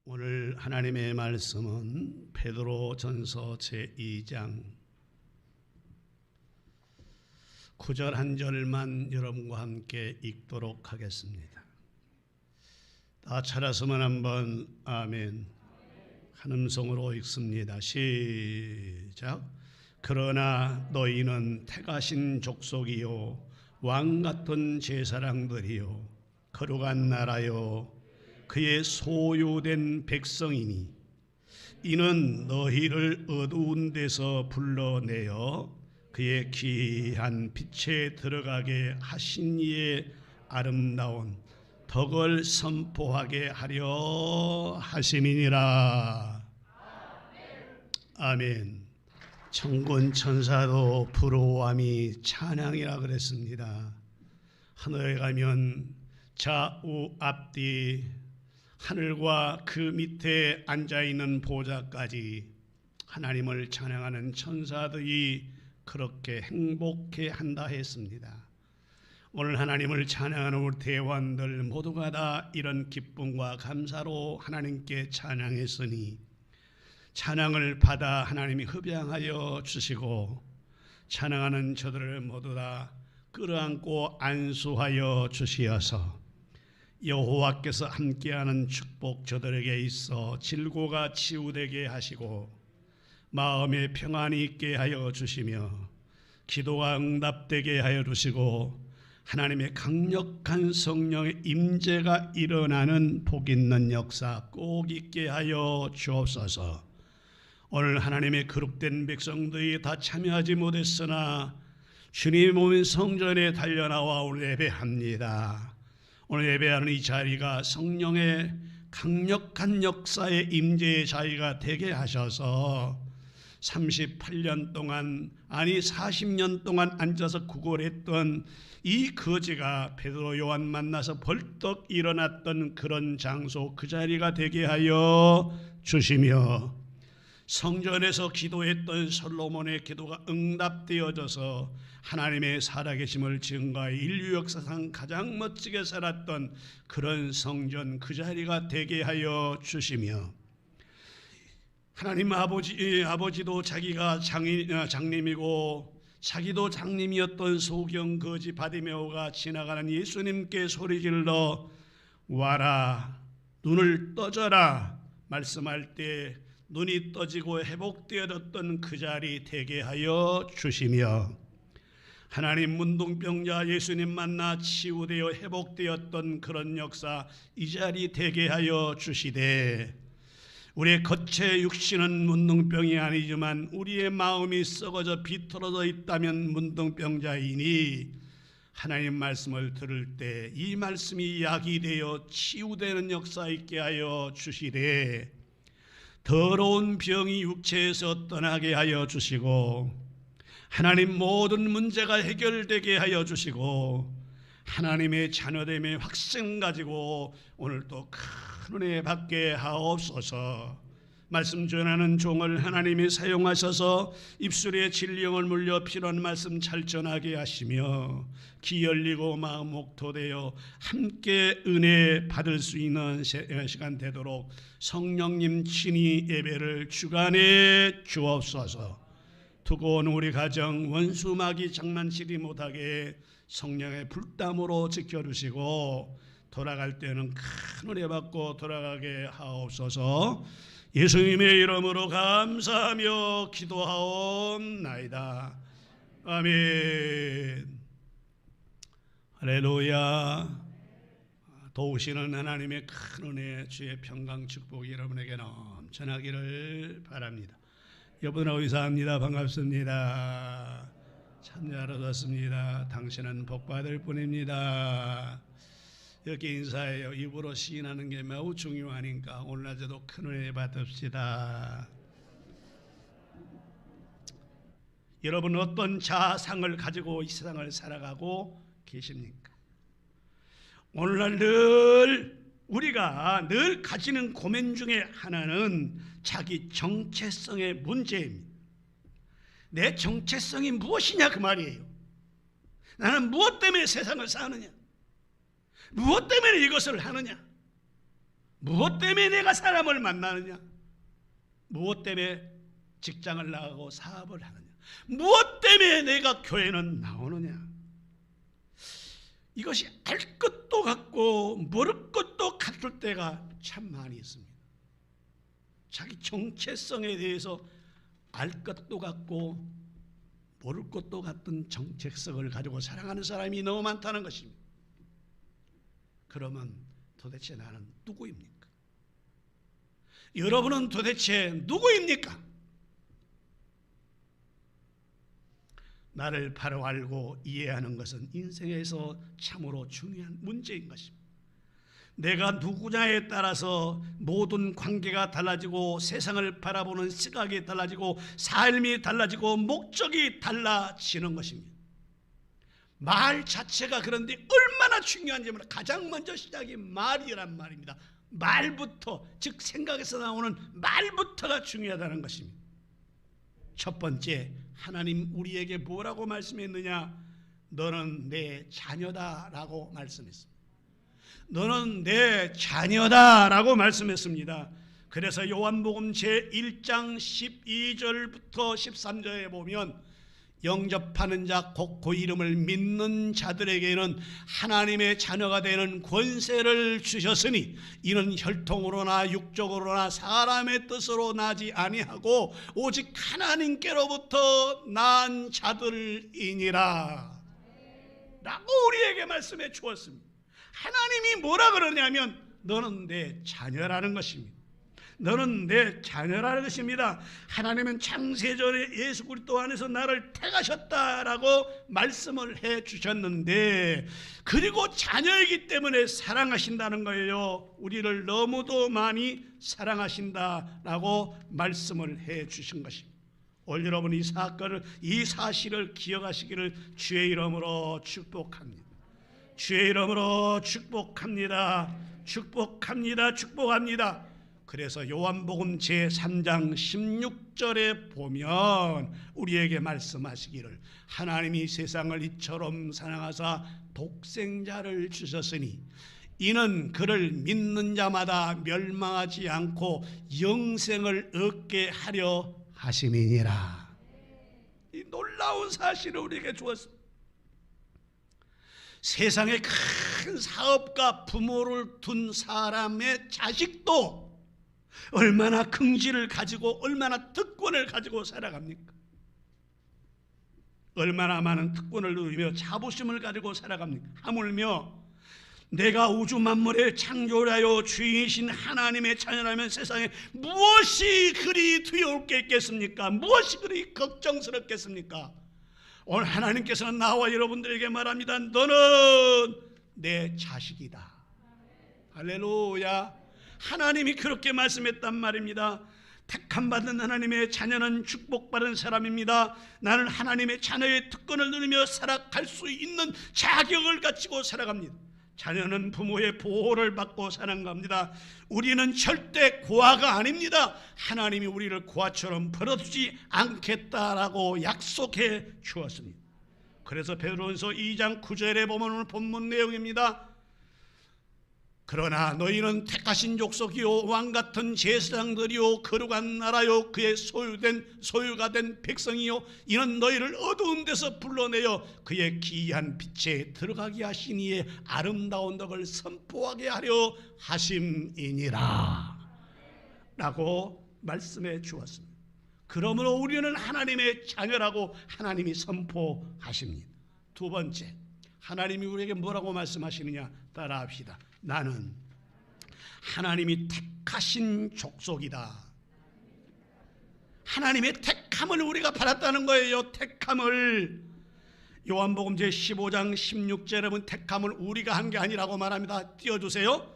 오늘 하나님의 말씀은 베드로전서 제2장 9절 한 절만 여러분과 함께 읽도록 하겠습니다. 다 찾았으면 한번 아멘. 한 음성으로 읽습니다. 시작. 그러나 너희는 택하신 족속이요 왕같은 제사장들이요 거룩한 나라요 그의 소유된 백성이니 이는 너희를 어두운 데서 불러내어 그의 귀한 빛에 들어가게 하신 이의 아름다운 덕을 선포하게 하려 하심이니라. 아멘. 천군 천사도 부러워함이 찬양이라 그랬습니다. 하늘에 가면 좌우 앞뒤 하늘과 그 밑에 앉아있는 보좌까지 하나님을 찬양하는 천사들이 그렇게 행복해 한다 했습니다. 오늘 하나님을 찬양하는 우리 대원들 모두가 다 이런 기쁨과 감사로 하나님께 찬양했으니 찬양을 받아 하나님이 흡양하여 주시고 찬양하는 저들을 모두 다 끌어안고 안수하여 주시어서 여호와께서 함께하는 축복 저들에게 있어 질고가 치유되게 하시고 마음에 평안이 있게 하여 주시며 기도가 응답되게 하여 주시고 하나님의 강력한 성령의 임재가 일어나는 복 있는 역사 꼭 있게 하여 주옵소서. 오늘 하나님의 거룩된 백성들이 다 참여하지 못했으나 주님 오면 성전에 달려나와 오늘 예배합니다. 오늘 예배하는 이 자리가 성령의 강력한 역사의 임재의 자리가 되게 하셔서 38년 동안 아니 40년 동안 앉아서 구걸했던 이 거지가 베드로 요한 만나서 벌떡 일어났던 그런 장소 그 자리가 되게 하여 주시며 성전에서 기도했던 솔로몬의 기도가 응답되어져서 하나님의 살아계심을 증거해 인류 역사상 가장 멋지게 살았던 그런 성전 그 자리가 되게 하여 주시며 하나님 아버지도 자기가 장님이고 자기도 장님이었던 소경 거지 바디메오가 지나가는 예수님께 소리질러 와라 눈을 떠져라 말씀할 때 눈이 떠지고 회복되어졌던 그 자리 되게 하여 주시며 하나님 문둥병자 예수님 만나 치유되어 회복되었던 그런 역사 이 자리 되게 하여 주시되 우리의 겉의 육신은 문둥병이 아니지만 우리의 마음이 썩어져 비틀어져 있다면 문둥병자이니 하나님 말씀을 들을 때 이 말씀이 약이 되어 치유되는 역사 있게 하여 주시되 더러운 병이 육체에서 떠나게 하여 주시고 하나님 모든 문제가 해결되게 하여 주시고 하나님의 자녀됨의 확신 가지고 오늘 또 큰 은혜 받게 하옵소서. 말씀 전하는 종을 하나님이 사용하셔서 입술에 진령을 물려 필요한 말씀 잘 전하게 하시며 귀 열리고 마음 목도되어 함께 은혜 받을 수 있는 시간 되도록 성령님 친히 예배를 주관해 주옵소서. 두고 온 우리 가정 원수마귀 장난치지 못하게 성령의 불담으로 지켜주시고 돌아갈 때는 큰 은혜 받고 돌아가게 하옵소서. 예수님의 이름으로 감사하며 기도하옵나이다. 아멘. 할렐루야. 도우시는 하나님의 큰 은혜 주의 평강 축복이 여러분에게 넘쳐나기를 바랍니다. 여러분 의사합니다. 반갑습니다. 참여하러 왔습니다. 당신은 복받을 뿐입니다. 이렇게 인사해요. 입으로 시인하는 게 매우 중요하니까 오늘 낮에도 큰 은혜 받읍시다. 여러분 어떤 자상을 가지고 이 세상을 살아가고 계십니까? 오늘날 우리가 늘 가지는 고민 중에 하나는 자기 정체성의 문제입니다. 내 정체성이 무엇이냐 그 말이에요. 나는 무엇 때문에 세상을 사느냐? 무엇 때문에 이것을 하느냐? 무엇 때문에 내가 사람을 만나느냐? 무엇 때문에 직장을 나가고 사업을 하느냐? 무엇 때문에 내가 교회는 나오느냐? 이것이 알 것도 같고 모를 것도 같을 때가 참 많이 있습니다. 자기 정체성에 대해서 알 것도 같고 모를 것도 같은 정체성을 가지고 살아가는 사람이 너무 많다는 것입니다. 그러면 도대체 나는 누구입니까? 여러분은 도대체 누구입니까? 나를 바로 알고 이해하는 것은 인생에서 참으로 중요한 문제인 것입니다. 내가 누구냐에 따라서 모든 관계가 달라지고 세상을 바라보는 시각이 달라지고 삶이 달라지고 목적이 달라지는 것입니다. 말 자체가 그런데 얼마나 중요한지 몰라. 가장 먼저 시작이 말이란 말입니다. 말부터, 즉 생각에서 나오는 말부터가 중요하다는 것입니다. 첫 번째, 하나님 우리에게 뭐라고 말씀했느냐? 너는 내 자녀다라고 말씀했습니다. 너는 내 자녀다라고 말씀했습니다. 그래서 요한복음 제1장 12절부터 13절에 보면 영접하는 자 곧 그 이름을 믿는 자들에게는 하나님의 자녀가 되는 권세를 주셨으니 이는 혈통으로나 육적으로나 사람의 뜻으로 나지 아니하고 오직 하나님께로부터 난 자들이니라 라고 우리에게 말씀해 주었습니다. 하나님이 뭐라 그러냐면 너는 내 자녀라는 것입니다. 너는 내 자녀라는 것입니다. 하나님은 창세전에 예수 그리스도 안에서 나를 택하셨다라고 말씀을 해 주셨는데, 그리고 자녀이기 때문에 사랑하신다는 거예요. 우리를 너무도 많이 사랑하신다라고 말씀을 해 주신 것입니다. 오늘 여러분 이 사실을 기억하시기를 주의 이름으로 축복합니다. 주의 이름으로 축복합니다. 축복합니다. 축복합니다. 그래서 요한복음 제3장 16절에 보면 우리에게 말씀하시기를 하나님이 세상을 이처럼 사랑하사 독생자를 주셨으니 이는 그를 믿는 자마다 멸망하지 않고 영생을 얻게 하려 하심이니라. 이 놀라운 사실을 우리에게 주었습니다. 세상에 큰 사업가 부모를 둔 사람의 자식도 얼마나 긍지를 가지고 얼마나 특권을 가지고 살아갑니까? 얼마나 많은 특권을 누리며 자부심을 가지고 살아갑니까? 하물며 내가 우주 만물의 창조자요 주인이신 하나님의 자녀라면 세상에 무엇이 그리 두려울 게 있겠습니까? 무엇이 그리 걱정스럽겠습니까? 오늘 하나님께서는 나와 여러분들에게 말합니다. 너는 내 자식이다. 할렐루야. 하나님이 그렇게 말씀했단 말입니다. 택함받은 하나님의 자녀는 축복받은 사람입니다. 나는 하나님의 자녀의 특권을 누리며 살아갈 수 있는 자격을 가지고 살아갑니다. 자녀는 부모의 보호를 받고 사는 겁니다. 우리는 절대 고아가 아닙니다. 하나님이 우리를 고아처럼 버려두지 않겠다라고 약속해 주었습니다. 그래서 베드로전서 2장 9절에 보면 오늘 본문 내용입니다. 그러나 너희는 택하신 족속이요 왕같은 제사장들이요 거룩한 나라요 그의 소유가 된 백성이요 이는 너희를 어두운 데서 불러내어 그의 기이한 빛에 들어가게 하신 이의 아름다운 덕을 선포하게 하려 하심이니라 라고 말씀해 주었습니다. 그러므로 우리는 하나님의 자녀라고 하나님이 선포하십니다. 두 번째, 하나님이 우리에게 뭐라고 말씀하시느냐 따라합시다. 나는 하나님이 택하신 족속이다. 하나님의 택함을 우리가 받았다는 거예요. 택함을. 요한복음 제15장 16절에 보면 택함을 우리가 한 게 아니라고 말합니다. 띄워주세요.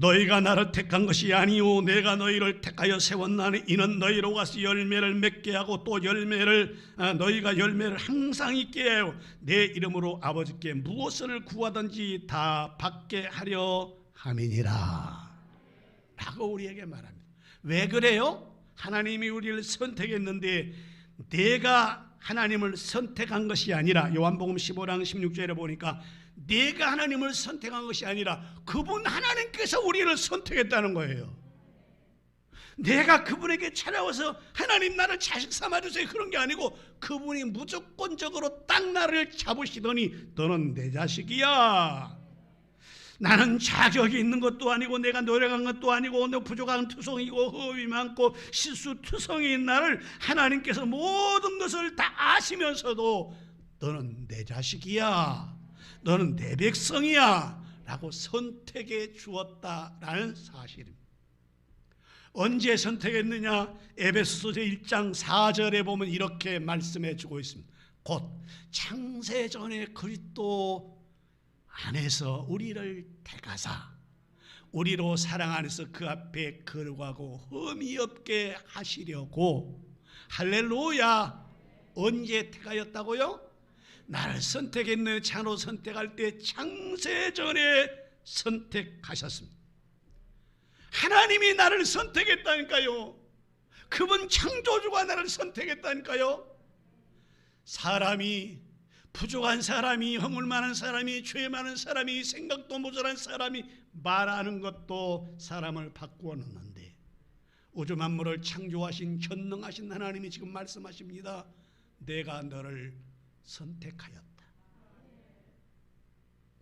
너희가 나를 택한 것이 아니오 내가 너희를 택하여 세웠나니 이는 너희로 가서 열매를 맺게 하고 또 너희가 열매를 항상 있게 해요 내 이름으로 아버지께 무엇을 구하든지 다 받게 하려 함이니라 라고 우리에게 말합니다. 왜 그래요? 하나님이 우리를 선택했는데 내가 하나님을 선택한 것이 아니라 요한복음 15장 16절에 보니까 내가 하나님을 선택한 것이 아니라 그분 하나님께서 우리를 선택했다는 거예요. 내가 그분에게 찾아와서 하나님 나를 자식 삼아주세요 그런 게 아니고 그분이 무조건적으로 딱 나를 잡으시더니 너는 내 자식이야. 나는 자격이 있는 것도 아니고 내가 노력한 것도 아니고 너 부족한 투성이고 허위 많고 실수투성이인 나를 하나님께서 모든 것을 다 아시면서도 너는 내 자식이야, 너는 내 백성이야 라고 선택해 주었다라는 사실입니다. 언제 선택했느냐? 에베소서 1장 4절에 보면 이렇게 말씀해 주고 있습니다. 곧 창세전에 그리스도 안에서 우리를 택하사 우리로 사랑 안에서 그 앞에 거룩하고 흠이 없게 하시려고. 할렐루야. 언제 택하였다고요? 나를 선택했는 자로 선택할 때 창세전에 선택하셨습니다. 하나님이 나를 선택했다니까요. 그분 창조주가 나를 선택했다니까요. 사람이, 부족한 사람이, 허물 많은 사람이, 죄 많은 사람이, 생각도 모자란 사람이 말하는 것도 사람을 바꾸어 놓는데 우주 만물을 창조하신 전능하신 하나님이 지금 말씀하십니다. 내가 너를 선택하였다.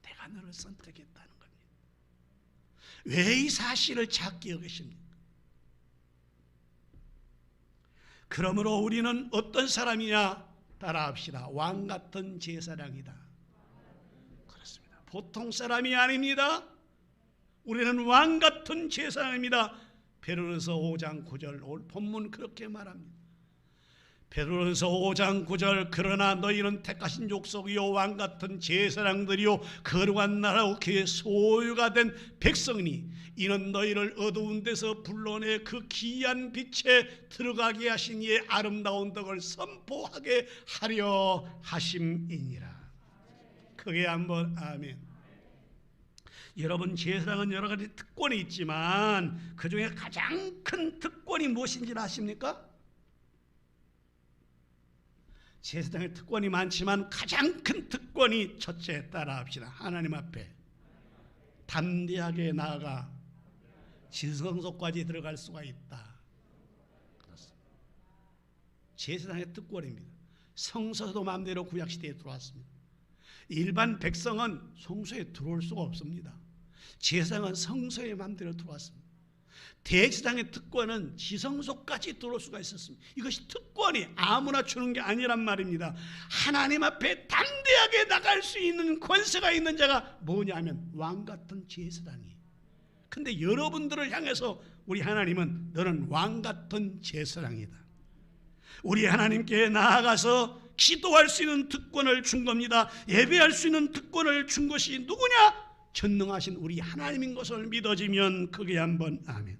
내가 너를 선택했다는 겁니다. 왜 이 사실을 작게 여기십니까? 그러므로 우리는 어떤 사람이냐? 따라합시다. 왕같은 제사장이다. 그렇습니다. 보통 사람이 아닙니다. 우리는 왕같은 제사장입니다. 베드로전서 5장 9절 오늘 본문 그렇게 말합니다. 베드로전서 5장 9절 그러나 너희는 택하신 족속이요 왕같은 제사장들이요 거룩한 나라요 그의 소유가 된 백성이니 이는 너희를 어두운 데서 불러내 그 귀한 빛에 들어가게 하신 이의 아름다운 덕을 선포하게 하려 하심이니라. 크게 한번 아멘. 여러분, 제사장은 여러 가지 특권이 있지만 그 중에 가장 큰 특권이 무엇인지 아십니까? 제사장의 특권이 많지만 가장 큰 특권이 첫째, 따라합시다. 하나님 앞에 담대하게 나아가 지성소까지 들어갈 수가 있다. 그렇습니다. 제사장의 특권입니다. 성서도 마음대로 구약시대에 들어왔습니다. 일반 백성은 성소에 들어올 수가 없습니다. 제사장은 성소에 마음대로 들어왔습니다. 대제사장의 특권은 지성소까지 들어올 수가 있었습니다. 이것이 특권이 아무나 주는 게 아니란 말입니다. 하나님 앞에 담대하게 나갈 수 있는 권세가 있는 자가 뭐냐면 왕같은 제사장이에요. 근데 여러분들을 향해서 우리 하나님은 너는 왕같은 제사장이다. 우리 하나님께 나아가서 기도할 수 있는 특권을 준 겁니다. 예배할 수 있는 특권을 준 것이 누구냐? 전능하신 우리 하나님인 것을 믿어지면 크게 한번 아멘.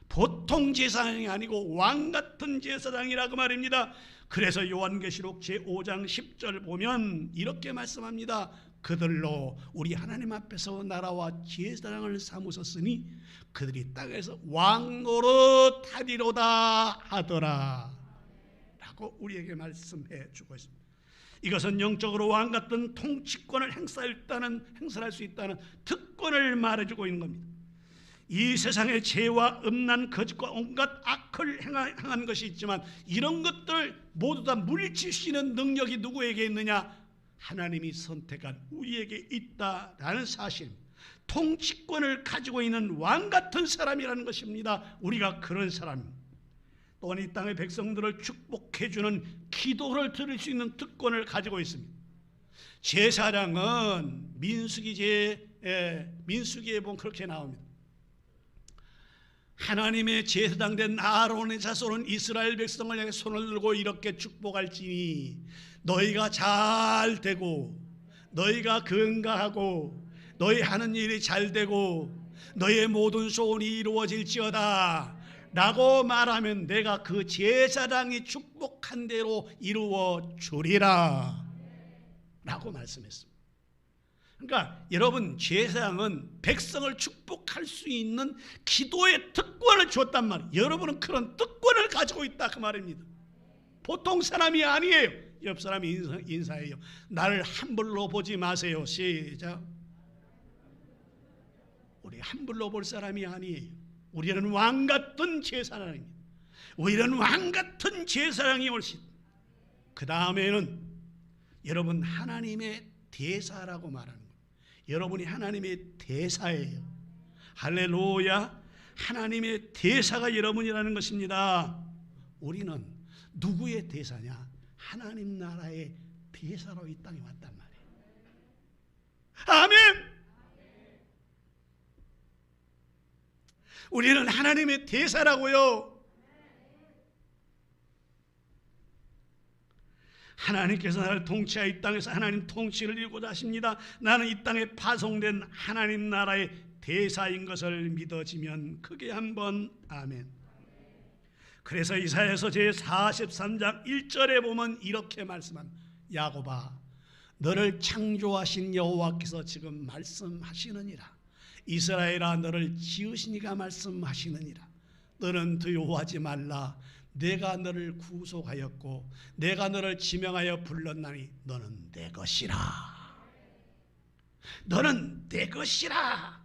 보통 제사장이 아니고 왕같은 제사장이라고 말입니다. 그래서 요한계시록 제5장 10절 보면 이렇게 말씀합니다. 그들로 우리 하나님 앞에서 나라와 제사장을 삼으셨으니 그들이 땅에서 왕노릇하리로다 하더라 라고 우리에게 말씀해 주고 있습니다. 이것은 영적으로 왕같은 통치권을 행사할 수 있다는 특권을 말해주고 있는 겁니다. 이 세상에 죄와 음란 거짓과 온갖 악을 행한 것이 있지만 이런 것들 모두 다 물리칠 능력이 누구에게 있느냐? 하나님이 선택한 우리에게 있다라는 사실입니다. 통치권을 가지고 있는 왕같은 사람이라는 것입니다. 우리가 그런 사람입니다. 또한 이 땅의 백성들을 축복해주는 기도를 들을 수 있는 특권을 가지고 있습니다. 제사장은 민수기에 보면 그렇게 나옵니다. 하나님의 제사장 된 아론의 자손은 이스라엘 백성을 향해 손을 들고 이렇게 축복할지니 너희가 잘 되고 너희가 건강하고 너희 하는 일이 잘 되고 너희의 모든 소원이 이루어질지어다 라고 말하면 내가 그 제사장이 축복한 대로 이루어 주리라 라고 말씀했습니다. 그러니까 여러분, 제사장은 백성을 축복할 수 있는 기도의 특권을 줬단 말이에요. 여러분은 그런 특권을 가지고 있다 그 말입니다. 보통 사람이 아니에요. 옆 사람이 인사해요. 나를 함부로 보지 마세요. 시작. 우리 함부로 볼 사람이 아니에요. 우리는 왕 같은 제사장입니다. 우리는 왕 같은 제사장이 올시. 그 다음에는 여러분 하나님의 대사라고 말하는 거예요. 여러분이 하나님의 대사예요. 할렐루야. 하나님의 대사가 여러분이라는 것입니다. 우리는 누구의 대사냐? 하나님 나라의 대사로 이 땅에 왔단 말이에요. 아멘. 우리는 하나님의 대사라고요. 하나님께서 나를 통치하여 이 땅에서 하나님 통치를 이루고자 하십니다. 나는 이 땅에 파송된 하나님 나라의 대사인 것을 믿어지면 크게 한번 아멘. 그래서 이사야서 제43장 1절에 보면 이렇게 말씀합니다. 야곱아, 너를 창조하신 여호와께서 지금 말씀하시느니라. 이스라엘아, 너를 지으신 이가 말씀하시느니라. 너는 두려워하지 말라. 내가 너를 구속하였고 내가 너를 지명하여 불렀나니 너는 내 것이라. 너는 내 것이라.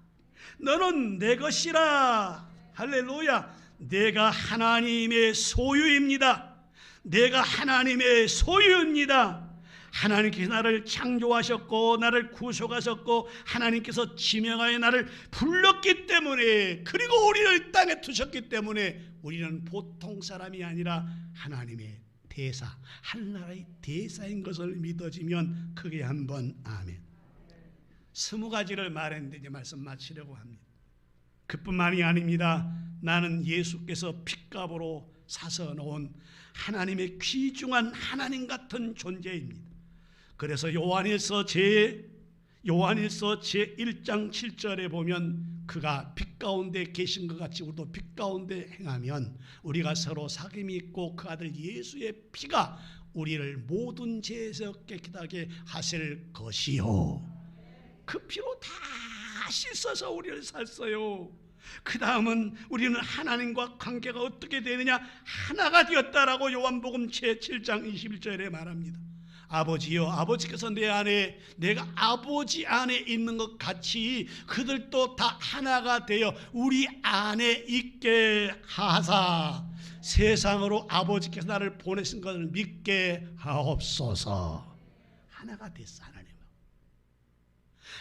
너는 내 것이라. 할렐루야. 내가 하나님의 소유입니다. 내가 하나님의 소유입니다. 하나님께서 나를 창조하셨고 나를 구속하셨고 하나님께서 지명하여 나를 불렀기 때문에, 그리고 우리를 땅에 두셨기 때문에 우리는 보통 사람이 아니라 하나님의 대사, 한나라의 대사인 것을 믿어지면 크게 한번 아멘. 20가지를 말했는데 이제 말씀 마치려고 합니다. 그뿐만이 아닙니다. 나는 예수께서 핏값으로 사서 놓은 하나님의 귀중한 하나님 같은 존재입니다. 그래서 요한일서 제1장 7절에 보면 그가 빛 가운데 계신 것 같이 우리도 빛 가운데 행하면 우리가 서로 사귐이 있고 그 아들 예수의 피가 우리를 모든 죄에서 깨끗하게 하실 것이요. 그 피로 다 씻어서 우리를 샀어요. 그 다음은 우리는 하나님과 관계가 어떻게 되느냐? 하나가 되었다라고 요한복음 제7장 21절에 말합니다. 아버지여, 아버지께서 내 안에, 내가 아버지 안에 있는 것 같이 그들도 다 하나가 되어 우리 안에 있게 하사 세상으로 아버지께서 나를 보내신 것을 믿게 하옵소서. 하나가 됐어.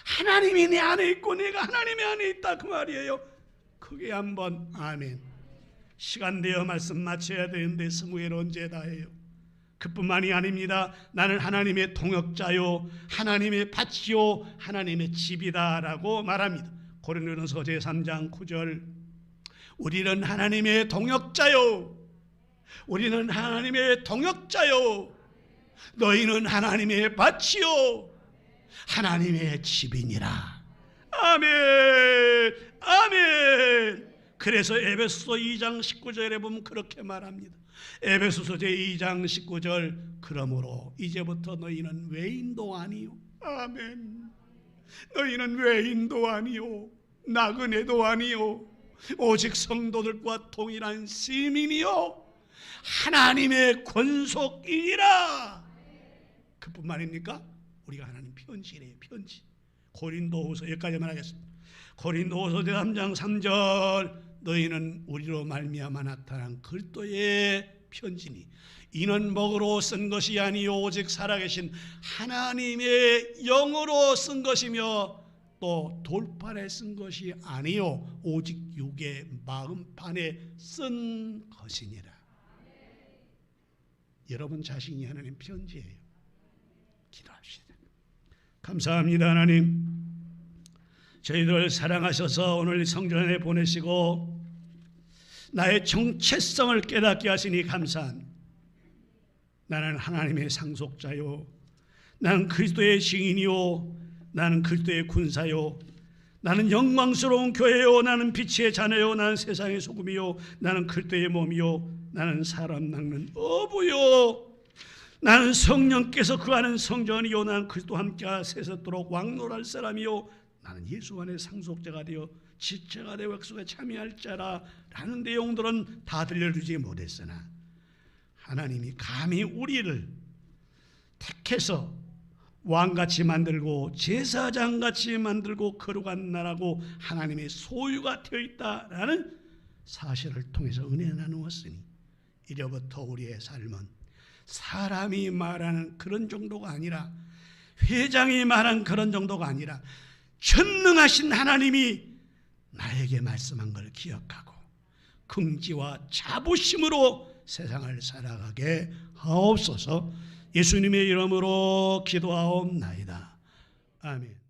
하나님이 내 안에 있고 내가 하나님의 안에 있다, 그 말이에요. 크게 한번 아멘. 시간 되어 말씀 마쳐야 되는데 20회를 언제 다 해요? 그뿐만이 아닙니다. 나는 하나님의 동역자요 하나님의 밭이요 하나님의 집이다라고 말합니다. 고린도전서 제3장 9절, 우리는 하나님의 동역자요, 우리는 하나님의 동역자요, 너희는 하나님의 밭이요 하나님의 집이니라. 아멘, 아멘. 그래서 에베소서 2장 19절에 보면 그렇게 말합니다. 에베소서 제2장 19절, 그러므로 이제부터 너희는 외인도 아니요, 아멘, 너희는 외인도 아니요 나그네도 아니요 오직 성도들과 동일한 시민이요 하나님의 권속이니라. 그뿐만입니까? 우리가 하나님 편지래요. 편지. 고린도후서, 여기까지만 하겠습니다. 고린도후서 제3장 3절, 너희는 우리로 말미암아 나타난 그리스도의 편지니 이는 먹으로 쓴 것이 아니요 오직 살아계신 하나님의 영으로 쓴 것이며 또 돌판에 쓴 것이 아니요 오직 육의 마음판에 쓴 것이니라. 여러분 자신이 하나님 편지예요. 기도합시다. 감사합니다. 하나님, 저희들을 사랑하셔서 오늘 성전에 보내시고 나의 정체성을 깨닫게 하시니 감사합니다. 나는 하나님의 상속자요, 나는 그리스도의 증인이요, 나는 그리스도의 군사요, 나는 영광스러운 교회요, 나는 빛의 자녀요, 나는 세상의 소금이요, 나는 그리스도의 몸이요, 나는 사람 낚는 어부요, 나는 성령께서 거하는 성전이요, 나는 그리스도와 함께 세세토록 왕노할 사람이요, 나는 예수 안에 상속자가 되어 지체가 되어 약속에 참여할 자라. 라는 내용들은 다 들려주지 못했으나 하나님이 감히 우리를 택해서 왕같이 만들고 제사장같이 만들고 거룩한 나라고 하나님의 소유가 되어 있다라는 사실을 통해서 은혜 나누었으니 이제부터 우리의 삶은 사람이 말하는 그런 정도가 아니라, 회장이 말한 그런 정도가 아니라 전능하신 하나님이 나에게 말씀한 걸 기억하고 긍지와 자부심으로 세상을 살아가게 하옵소서. 예수님의 이름으로 기도하옵나이다. 아멘.